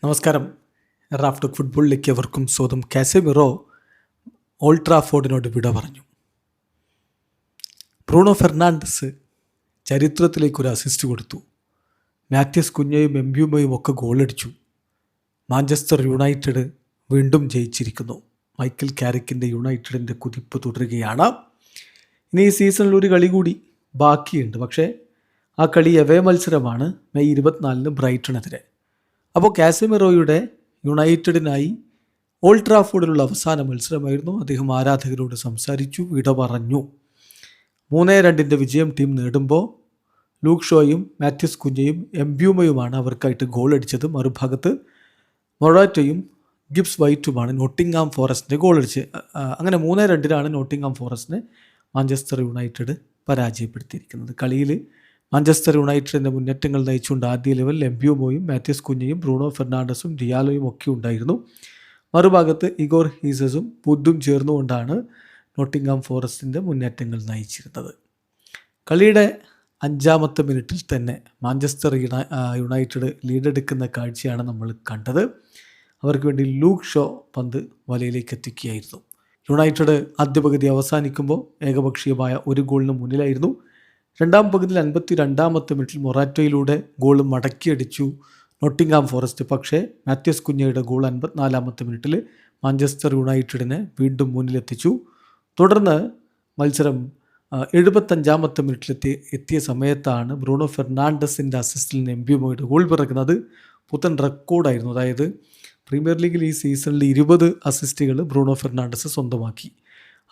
നമസ്കാരം. റാഫ്റ്റോക്ക് ഫുട്ബോളിലേക്ക് അവർക്കും സ്വന്തം. കാസമിറോ ഓൾഡ് ട്രാഫോർഡിനോട് വിട പറഞ്ഞു. ബ്രൂണോ ഫെർണാണ്ടസ് ചരിത്രത്തിലേക്കൊരു അസിസ്റ്റ് കൊടുത്തു. മാത്യൂസ് കുഞ്ഞയും എംബ്യൂമയും ഒക്കെ ഗോളടിച്ചു. മാഞ്ചസ്റ്റർ യുണൈറ്റഡ് വീണ്ടും ജയിച്ചിരിക്കുന്നു. മൈക്കൽ കാരിക്കിൻ്റെ യുണൈറ്റഡിൻ്റെ കുതിപ്പ് തുടരുകയാണ്. ഇനി ഈ സീസണിൽ ഒരു കളി കൂടി ബാക്കിയുണ്ട്. പക്ഷേ ആ കളി എവേ മത്സരമാണ്. മെയ് 24 ബ്രൈറ്റണെതിരെ. അപ്പോൾ കാസമിറോയുടെ യുണൈറ്റഡിനായി ഓൾഡ് ട്രാഫോർഡിലുള്ള അവസാന മത്സരമായിരുന്നു. അദ്ദേഹം ആരാധകരോട് സംസാരിച്ചു, വിട പറഞ്ഞു. 3-2 വിജയം ടീം നേടുമ്പോൾ ലൂക്ക് ഷോയും മാത്യൂസ് കുഞ്ഞയും എംബ്യൂമയുമാണ് അവർക്കായിട്ട് ഗോൾ അടിച്ചത്. മറുഭാഗത്ത് മൊറാറ്റോയും ഗിബ്സ് വൈറ്റുമാണ് നോട്ടിംഗ്ഹാം ഫോറസ്റ്റിൻ്റെ ഗോൾ അടിച്ചത്. അങ്ങനെ 3-2 നോട്ടിംഗ്ഹാം ഫോറസ്റ്റിനെ മാഞ്ചസ്റ്റർ യുണൈറ്റഡ് പരാജയപ്പെടുത്തിയിരിക്കുന്നത്. കളിയിൽ മാഞ്ചസ്റ്റർ യുണൈറ്റഡിൻ്റെ മുന്നേറ്റങ്ങൾ നയിച്ചുകൊണ്ട് ആദ്യ ലെവലിൽ എംബ്യൂമോയും മാത്യൂസ് കുഞ്ഞയും ബ്രൂണോ ഫെർണാണ്ടസും ഡിയാലോയും ഒക്കെ ഉണ്ടായിരുന്നു. മറുഭാഗത്ത് ഇഗോർ ഹീസസും പുദ്ദും ചേർന്നുകൊണ്ടാണ് നോട്ടിംഗ്ഹാം ഫോറസ്റ്റിൻ്റെ മുന്നേറ്റങ്ങൾ നയിച്ചിരുന്നത്. കളിയുടെ 5-ാമത്തെ മിനിറ്റിൽ തന്നെ മാഞ്ചസ്റ്റർ യുണൈറ്റഡ് ലീഡെടുക്കുന്ന കാഴ്ചയാണ് നമ്മൾ കണ്ടത്. അവർക്ക് വേണ്ടി ലൂക്ക് ഷോ പന്ത് വലയിലേക്ക് എത്തിക്കുകയായിരുന്നു. യുണൈറ്റഡ് ആദ്യ പകുതി അവസാനിക്കുമ്പോൾ ഏകപക്ഷീയമായ ഒരു ഗോളിന് മുന്നിലായിരുന്നു. രണ്ടാം പകുതിയിൽ 52-ാമത്തെ മിനിറ്റിൽ മൊറാറ്റോയിലൂടെ ഗോൾ മടക്കിയടിച്ചു നോട്ടിംഗ്ഹാം ഫോറസ്റ്റ്. പക്ഷേ മാത്യൂസ് കുഞ്ഞയുടെ ഗോൾ 54-ാമത്തെ മിനിറ്റിൽ മാഞ്ചസ്റ്റർ യുണൈറ്റഡിനെ വീണ്ടും മുന്നിലെത്തിച്ചു. തുടർന്ന് മത്സരം 75-ാമത്തെ മിനിറ്റിൽ എത്തിയ സമയത്താണ് ബ്രൂണോ ഫെർണാണ്ടസിൻ്റെ അസിസ്റ്റിൽ നിന്ന് എംബ്യൂമോയുടെ ഗോൾ പിറക്കുന്നത്. പുത്തൻ റെക്കോർഡായിരുന്നു. അതായത് പ്രീമിയർ ലീഗിൽ ഈ സീസണിൽ 20 അസിസ്റ്റുകൾ ബ്രൂണോ ഫെർണാണ്ടസ് സ്വന്തമാക്കി.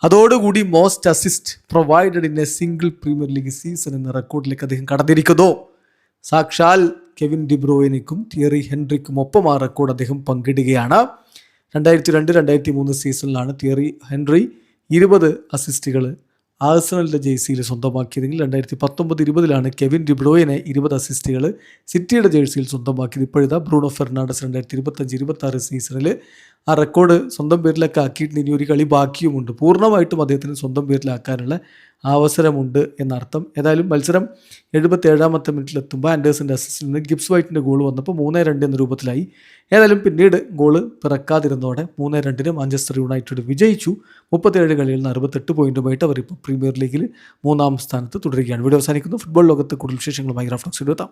അതോടുകൂടി most assist provided in A single premier league season എന്ന റെക്കോർഡിലേക്ക് അദ്ദേഹം കടന്നിരിക്കുന്നു. സാക്ഷാൽ കെവിൻ ഡിബ്രോയിനും തിയറി ഹെൻറിക്കും ഒപ്പം ആ റെക്കോർഡ് അദ്ദേഹം പങ്കിടുകയാണ്. 2002-2003 സീസണിലാണ് തിയറി ഹെൻറി 20 അസിസ്റ്റുകൾ ആഴ്സണലിൻ്റെ ജേഴ്സിയിൽ സ്വന്തമാക്കിയതെങ്കിൽ 2019-20 കെവിൻ ഡിബ്രോയിനെ 20 അസിസ്റ്റുകൾ സിറ്റിയുടെ ജേഴ്സിയിൽ സ്വന്തമാക്കിയത്. ഇപ്പോഴത്തെ ബ്രൂണോ ഫെർണാണ്ടസ് 2025-26 സീസണിൽ ആ റെക്കോർഡ് സ്വന്തം പേരിലൊക്കെ ആക്കിയിട്ട് ഇനി ഒരു കളി ബാക്കിയുമുണ്ട്. പൂർണ്ണമായിട്ടും അദ്ദേഹത്തിന് സ്വന്തം പേരിലാക്കാനുള്ള അവസരമുണ്ട് എന്നർത്ഥം. ഏതായാലും മത്സരം 77-ാമത്തെ മിനിറ്റിലെത്തുമ്പോൾ ആൻഡേഴ്സൻ്റെ അസിസ്റ്റിൽ നിന്ന് ഗിബ്സ് വൈറ്റിൻ്റെ ഗോൾ വന്നപ്പോൾ 3-2 എന്ന രൂപത്തിലായി. ഏതായാലും പിന്നീട് ഗോള് പിറക്കാതിരുന്നതോടെ 3-2 മാഞ്ചസ്റ്റർ യുണൈറ്റഡ് വിജയിച്ചു. 37 കളിയിൽ നിന്ന് 68 പോയിന്റുമായിട്ട് അവർ ഇപ്പോൾ പ്രീമിയർ ലീഗിൽ 3-ാം സ്ഥാനത്ത് തുടരുകയാണ്. വീഡിയോ അവസാനിക്കുന്നു. ഫുട്ബോൾ ലോകത്ത് കൂടുതൽ വിശേഷങ്ങളുമായി റാഫ്റ്റോക്സ് എത്താം.